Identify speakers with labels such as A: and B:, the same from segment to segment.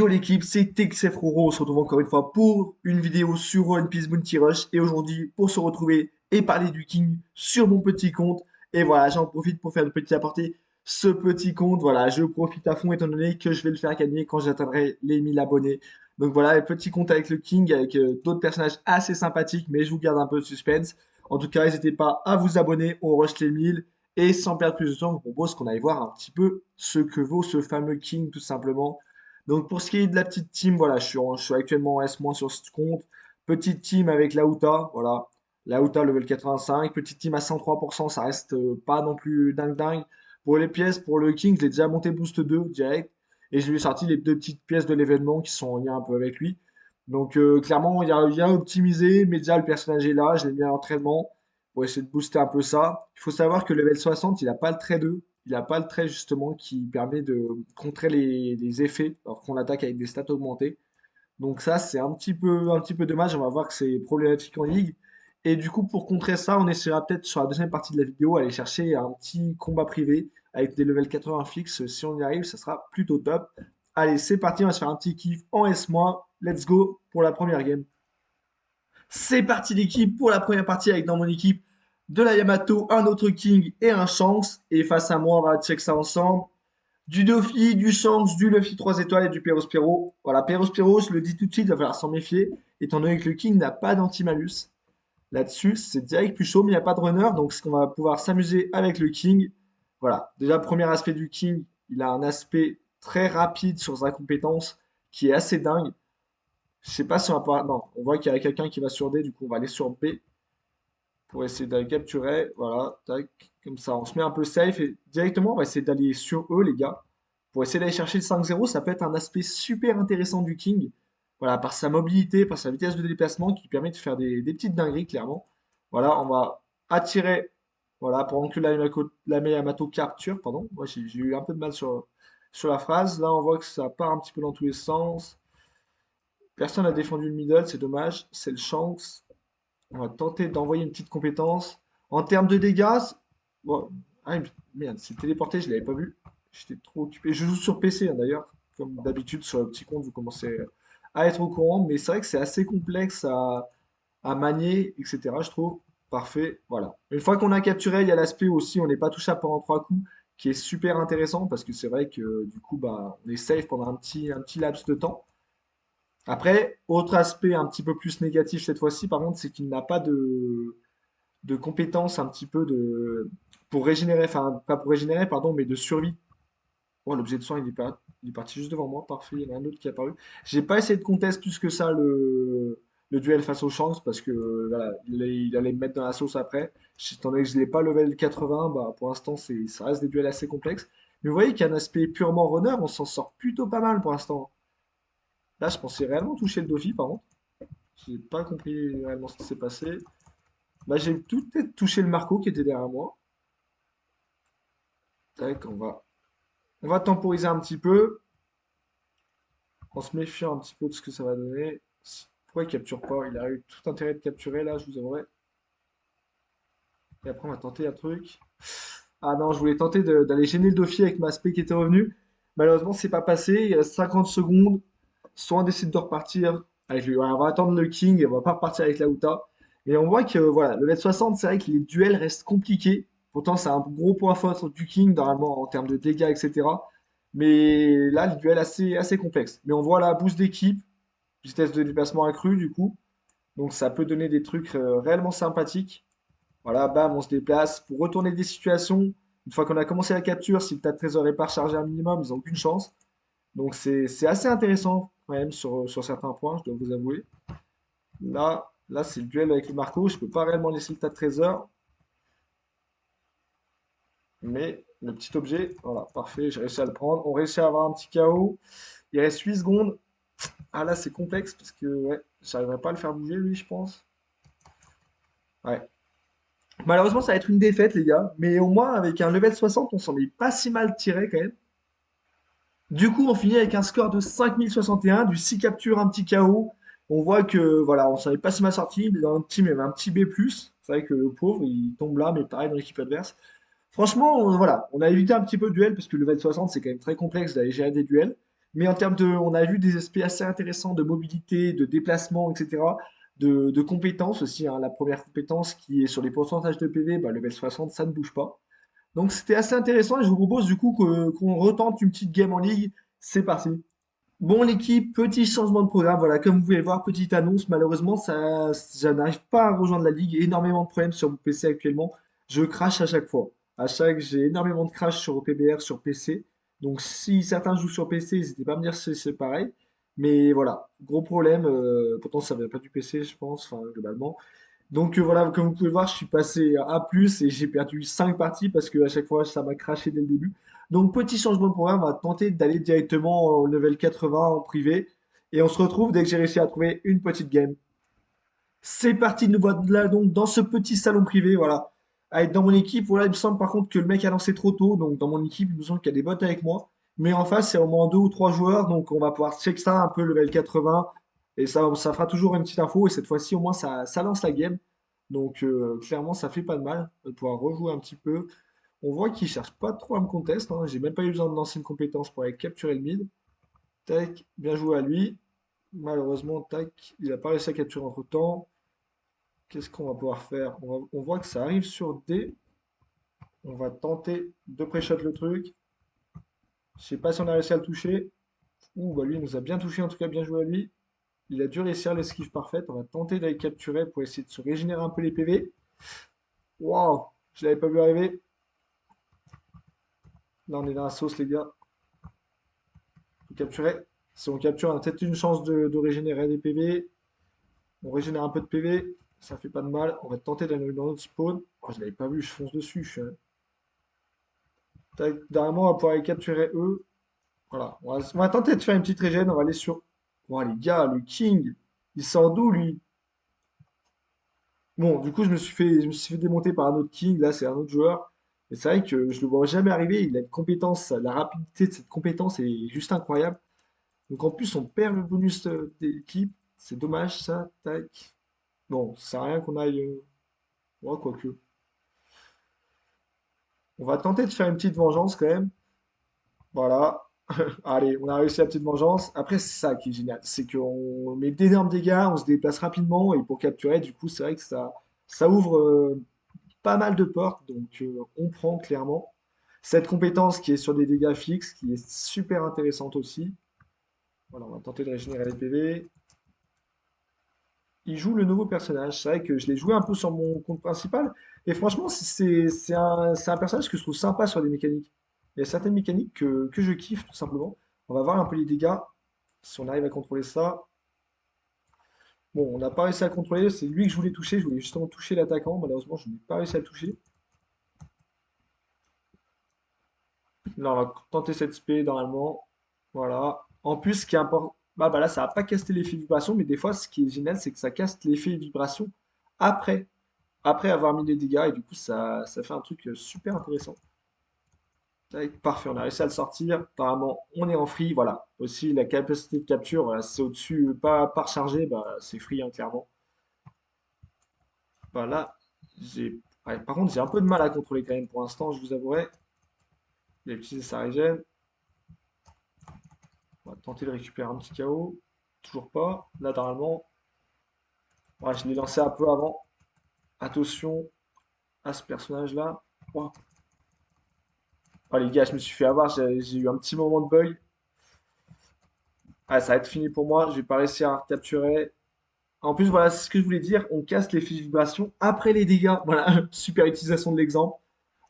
A: Yo l'équipe, c'est Texefroro, on se retrouve encore une fois pour une vidéo sur One Piece Bounty Rush et aujourd'hui pour se retrouver et parler du King sur mon petit compte. Et voilà, j'en profite pour faire de petits apporter ce petit compte. Voilà, je profite à fond étant donné que je vais le faire gagner quand j'atteindrai les 1000 abonnés. Donc voilà, petit compte avec le King, avec d'autres personnages assez sympathiques, mais je vous garde un peu de suspense. En tout cas, n'hésitez pas à vous abonner, on rush les 1000. Et sans perdre plus de temps, je vous propose qu'on aille voir un petit peu ce que vaut ce fameux King tout simplement. Donc pour ce qui est de la petite team, voilà, je suis actuellement en S- sur ce compte. Petite team avec Lauta, voilà. Lauta level 85. Petite team à 103%, ça reste pas non plus dingue dingue. Pour les pièces, pour le King, je l'ai déjà monté boost 2 direct. Et je lui ai sorti les deux petites pièces de l'événement qui sont en lien un peu avec lui. Donc clairement, il y a optimisé, mais déjà le personnage est là, je l'ai mis à l'entraînement pour essayer de booster un peu ça. Il faut savoir que level 60, il n'a pas le trait 2. Il n'a pas le trait justement qui permet de contrer les effets alors qu'on attaque avec des stats augmentées. Donc ça, c'est un petit peu dommage. On va voir que c'est problématique en ligue. Et du coup, pour contrer ça, on essaiera peut-être sur la deuxième partie de la vidéo aller chercher un petit combat privé avec des levels 80 fixes. Si on y arrive, ça sera plutôt top. Allez, c'est parti, on va se faire un petit kiff en S-. Let's go pour la première game. C'est parti l'équipe pour la première partie avec dans mon équipe de la Yamato, un autre King et un Shanks. Et face à moi, on va check ça ensemble. Du Doffy, du Shanks, du Luffy 3 étoiles et du Perospero. Voilà, Perospero, je le dis tout de suite, il va falloir s'en méfier, étant donné que le King n'a pas d'anti-malus. Là-dessus, c'est direct plus chaud, mais il n'y a pas de runner, donc ce qu'on va pouvoir s'amuser avec le King. Voilà, déjà, premier aspect du King, il a un aspect très rapide sur sa compétence qui est assez dingue. Je sais pas si on va pouvoir. Non, on voit qu'il y a quelqu'un qui va sur D, du coup, on va aller sur B pour essayer de le capturer. Voilà, tac, comme ça, on se met un peu safe et directement, on va essayer d'aller sur eux, les gars. Pour essayer d'aller chercher le 5-0, ça peut être un aspect super intéressant du King. Voilà, par sa mobilité, par sa vitesse de déplacement qui permet de faire des petites dingueries, clairement. Voilà, on va attirer, voilà, pendant que la Yamato capture, pardon. Moi, j'ai eu un peu de mal sur la phrase. Là, on voit que ça part un petit peu dans tous les sens. Personne n'a défendu le middle, c'est dommage. C'est le Shanks. On va tenter d'envoyer une petite compétence. En termes de dégâts, bon, ah, merde, c'est téléporté, je l'avais pas vu. J'étais trop occupé. Je joue sur PC hein, d'ailleurs, comme d'habitude sur le petit compte, vous commencez à être au courant, mais c'est vrai que c'est assez complexe à manier, etc. Je trouve parfait. Voilà. Une fois qu'on a capturé, il y a l'aspect aussi, on n'est pas touchable pendant 3 coups, qui est super intéressant parce que c'est vrai que du coup, bah, on est safe pendant un petit laps de temps. Après, autre aspect un petit peu plus négatif cette fois-ci, par contre, c'est qu'il n'a pas de compétences un petit peu pour régénérer, enfin, pas pour régénérer, pardon, mais de survie. Oh, l'objet de soin, il est parti juste devant moi, parfait, il y en a un autre qui est apparu. J'ai pas essayé de contester plus que ça le duel face aux chances, parce que voilà, il allait me mettre dans la sauce après. Étant donné que je l'ai pas level 80, bah, pour l'instant, ça reste des duels assez complexes. Mais vous voyez qu'il y a un aspect purement runner, on s'en sort plutôt pas mal pour l'instant. Là, je pensais réellement toucher le Dofi, par contre. J'ai pas compris réellement ce qui s'est passé. Bah, j'ai tout peut-être touché le Marco qui était derrière moi. Tac, on va temporiser un petit peu, en se méfiant un petit peu de ce que ça va donner. Pourquoi il capture pas? Il a eu tout intérêt de capturer là, je vous avouerai. Et après, on va tenter un truc. Ah non, je voulais tenter d'aller gêner le Dofi avec ma spé qui était revenu. Malheureusement, c'est pas passé. Il reste 50 secondes. Soit on décide de repartir avec lui. Ouais, on va attendre le King et on va pas repartir avec la Uta. Et on voit que voilà, le mètre 60, c'est vrai que les duels restent compliqués. Pourtant, c'est un gros point fort du King, normalement, en termes de dégâts, etc. Mais là, le duel est assez complexe. Mais on voit la boost d'équipe, vitesse de déplacement accrue, du coup. Donc ça peut donner des trucs réellement sympathiques. Voilà, bam, on se déplace pour retourner des situations. Une fois qu'on a commencé la capture, si le tas de trésor n'est pas rechargé un minimum, ils n'ont aucune chance. Donc c'est assez intéressant quand même sur certains points, je dois vous avouer. Là c'est le duel avec le Marco. Je peux pas réellement laisser le tas de trésors. Mais le petit objet, voilà, parfait, j'ai réussi à le prendre. On réussit à avoir un petit KO. Il reste 8 secondes. Ah là c'est complexe parce que ouais, j'arriverai pas à le faire bouger lui, je pense. Ouais. Malheureusement, ça va être une défaite, les gars. Mais au moins, avec un level 60, on s'en est pas si mal tiré quand même. Du coup, on finit avec un score de 5061, du 6 captures, un petit KO. On voit que voilà, on s'en est pas si mal sorti. Dans notre team, il y avait un petit B+. C'est vrai que le pauvre, il tombe là, mais pareil dans l'équipe adverse. Franchement, voilà, on a évité un petit peu le duel parce que le level 60, c'est quand même très complexe d'aller gérer des duels. Mais en termes de, on a vu des aspects assez intéressants de mobilité, de déplacement, etc. De compétences aussi, hein. La première compétence qui est sur les pourcentages de PV, bah, level 60, ça ne bouge pas. Donc c'était assez intéressant et je vous propose du coup qu'on retente une petite game en ligue. C'est parti. Bon l'équipe, petit changement de programme, voilà, comme vous pouvez le voir, petite annonce, malheureusement ça n'arrive pas à rejoindre la ligue, énormément de problèmes sur mon PC actuellement, je crache à chaque fois, j'ai énormément de crash sur PBR, sur PC, donc si certains jouent sur PC, n'hésitez pas à me dire si c'est pareil, mais voilà, gros problème, pourtant ça vient pas du PC je pense, enfin globalement, donc voilà, comme vous pouvez le voir, je suis passé à plus et j'ai perdu 5 parties parce que à chaque fois ça m'a craché dès le début. Donc petit changement de programme, on va tenter d'aller directement au level 80 en privé et on se retrouve dès que j'ai réussi à trouver une petite game. C'est parti, nous voilà donc dans ce petit salon privé, voilà. À être dans mon équipe, voilà, il me semble par contre que le mec a lancé trop tôt, donc dans mon équipe, il me semble qu'il y a des bots avec moi. Mais en face, c'est au moins deux ou trois joueurs, donc on va pouvoir check ça un peu level 80, et ça fera toujours une petite info, et cette fois-ci, au moins, ça lance la game. Donc clairement, ça fait pas de mal de pouvoir rejouer un petit peu. On voit qu'il cherche pas trop à me contest, hein. J'ai même pas eu besoin de lancer une compétence pour aller capturer le mid. Tac, bien joué à lui. Malheureusement, tac, il a pas réussi à capturer entre temps. Qu'est-ce qu'on va pouvoir faire? On voit que ça arrive sur D. On va tenter de pré-shot le truc. Je sais pas si on a réussi à le toucher. Ouh, bah lui, il nous a bien touché, en tout cas, bien joué à lui. Il a dû réussir l'esquive parfaite. On va tenter d'aller capturer pour essayer de se régénérer un peu les PV. Waouh, je l'avais pas vu arriver. Là, on est dans la sauce, les gars. Faut capturer. Si on capture, on a peut-être une chance de régénérer des PV. On régénère un peu de PV. Ça fait pas de mal. On va tenter d'aller dans notre spawn. Oh, je l'avais pas vu, je fonce dessus. Tac, derrière moi, on va pouvoir les capturer eux. Voilà, on va tenter de faire une petite régène, on va aller sur... Bon, les gars, le King, il sort d'où, lui? Bon, du coup, je me suis fait démonter par un autre King, là, c'est un autre joueur. Et c'est vrai que je le vois jamais arriver, il a une compétence, la rapidité de cette compétence est juste incroyable. Donc en plus, on perd le bonus d'équipe, c'est dommage, ça, tac. Bon, ça sert à rien qu'on aille... ouais, quoique. On va tenter de faire une petite vengeance, quand même. Voilà. Allez, on a réussi la petite vengeance. Après, c'est ça qui est génial. C'est qu'on met d'énormes dégâts, on se déplace rapidement et pour capturer, du coup, c'est vrai que ça ouvre pas mal de portes. Donc, on prend clairement cette compétence qui est sur des dégâts fixes, qui est super intéressante aussi. Voilà, on va tenter de régénérer les PV. Il joue le nouveau personnage. C'est vrai que je l'ai joué un peu sur mon compte principal. Et franchement, c'est un personnage que je trouve sympa sur les mécaniques. Il y a certaines mécaniques que je kiffe tout simplement. On va voir un peu les dégâts. Si on arrive à contrôler ça. Bon, on n'a pas réussi à le contrôler. C'est lui que je voulais toucher. Je voulais justement toucher l'attaquant. Malheureusement, je n'ai pas réussi à le toucher. Là, on va tenter cette spé normalement. Voilà. En plus, ce qui est important, bah là, ça va pas casser l'effet vibration, mais des fois, ce qui est génial, c'est que ça casse l'effet vibration après. Après avoir mis les dégâts, et du coup, ça fait un truc super intéressant. Tac, parfait, on a réussi à le sortir. Apparemment, on est en free, voilà. Aussi, la capacité de capture, voilà, c'est au-dessus, pas rechargé, bah, c'est free, hein, clairement. Voilà, ouais, par contre, j'ai un peu de mal à contrôler quand même pour l'instant, je vous avouerai. Il a utilisé sa régène. On va tenter de récupérer un petit KO. Toujours pas. Là, normalement, ouais, je l'ai lancé un peu avant. Attention à ce personnage-là. Oh. Oh, les gars, je me suis fait avoir, j'ai eu un petit moment de bug. Ah, ça va être fini pour moi, je vais pas réussir à capturer. En plus, voilà, c'est ce que je voulais dire, on casse l'effet de vibration après les dégâts. Voilà, super utilisation de l'exemple.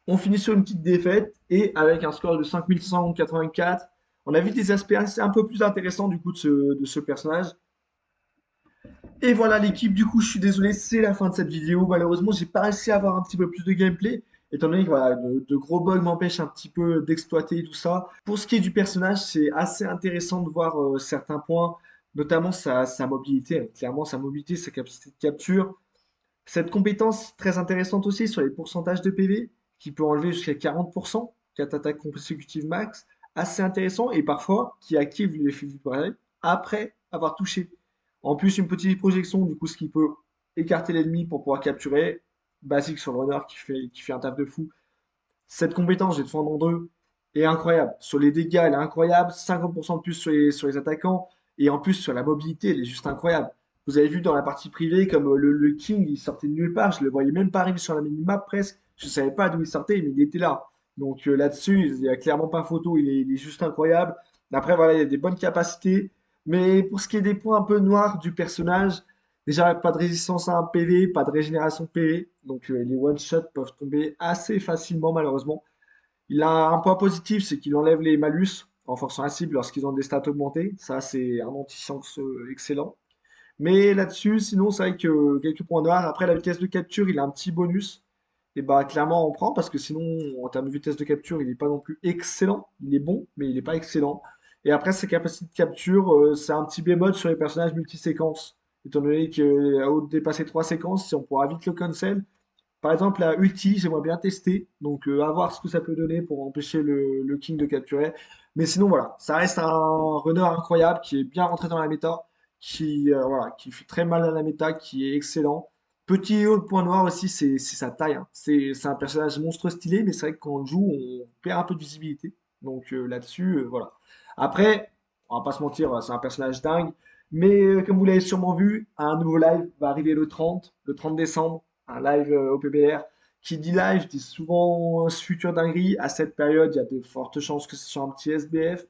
A: On finit sur une petite défaite et avec un score de 5184. On a vu des aspects un peu plus intéressants du coup de ce personnage. Et voilà l'équipe, du coup je suis désolé, c'est la fin de cette vidéo. Malheureusement, j'ai pas réussi à avoir un petit peu plus de gameplay, étant donné que voilà, de gros bugs m'empêchent un petit peu d'exploiter tout ça. Pour ce qui est du personnage, c'est assez intéressant de voir certains points, notamment sa mobilité, hein. Clairement sa mobilité, sa capacité de capture. Cette compétence très intéressante aussi sur les pourcentages de PV, qui peut enlever jusqu'à 40%, 4 attaques consécutives max, assez intéressant, et parfois qui active l'effet vibré après avoir touché. En plus, une petite projection, du coup, ce qui peut écarter l'ennemi pour pouvoir capturer, basique sur le runner qui fait un taf de fou. Cette compétence, je vais te fendre en deux, est incroyable. Sur les dégâts, elle est incroyable. 50% de plus sur les attaquants. Et en plus, sur la mobilité, elle est juste incroyable. Vous avez vu dans la partie privée, comme le King, il sortait de nulle part. Je le voyais même pas arriver sur la minimap presque. Je savais pas d'où il sortait, mais il était là. Donc là-dessus, il n'y a clairement pas photo. Il est juste incroyable. Après, voilà, il a des bonnes capacités. Mais pour ce qui est des points un peu noirs du personnage, déjà, pas de résistance à un PV, pas de régénération de PV. Donc les one-shots peuvent tomber assez facilement, malheureusement. Il a un point positif, c'est qu'il enlève les malus, renforçant la cible lorsqu'ils ont des stats augmentées. Ça, c'est un anti-chance excellent. Mais là-dessus, sinon, c'est vrai que quelques points noirs. Après, la vitesse de capture, il a un petit bonus. Et bah, clairement, on prend parce que sinon, en termes de vitesse de capture, il n'est pas non plus excellent. Il est bon, mais il n'est pas excellent. Et après, ses capacités de capture, c'est un petit bémol sur les personnages multiséquences. Étant donné qu'au dépasser 3 séquences, si on pourra vite le cancel, par exemple, la ulti, j'aimerais bien tester, donc à voir ce que ça peut donner pour empêcher le King de capturer. Mais sinon, voilà, ça reste un runner incroyable qui est bien rentré dans la méta, voilà, qui fait très mal à la méta, qui est excellent. Petit autre point noir aussi, c'est sa taille, hein. C'est un personnage monstre stylé, mais c'est vrai que quand on le joue, on perd un peu de visibilité. Donc là-dessus, voilà. Après, on va pas se mentir, c'est un personnage dingue. Mais comme vous l'avez sûrement vu, un nouveau live va arriver le 30 décembre un live au PBR. Qui dit live dit souvent ce futur dinguerie. À cette période, il y a de fortes chances que ce soit un petit SBF.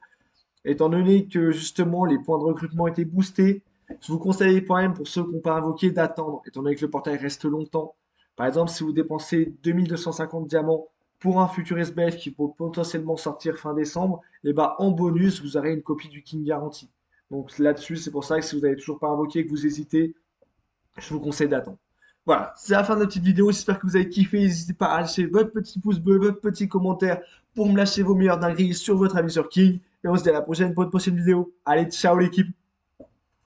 A: Étant donné que justement les points de recrutement étaient boostés, je vous conseille quand même pour ceux qui n'ont pas invoqué d'attendre, étant donné que le portail reste longtemps. Par exemple, si vous dépensez 2250 diamants pour un futur SBF qui peut potentiellement sortir fin décembre, et bah en bonus, vous aurez une copie du King garantie. Donc là-dessus, c'est pour ça que si vous n'avez toujours pas invoqué et que vous hésitez, je vous conseille d'attendre. Voilà, c'est la fin de la petite vidéo. J'espère que vous avez kiffé. N'hésitez pas à lâcher votre petit pouce bleu, votre petit commentaire pour me lâcher vos meilleures dingueries sur votre avis sur King. Et on se dit à la prochaine pour une prochaine vidéo. Allez, ciao l'équipe!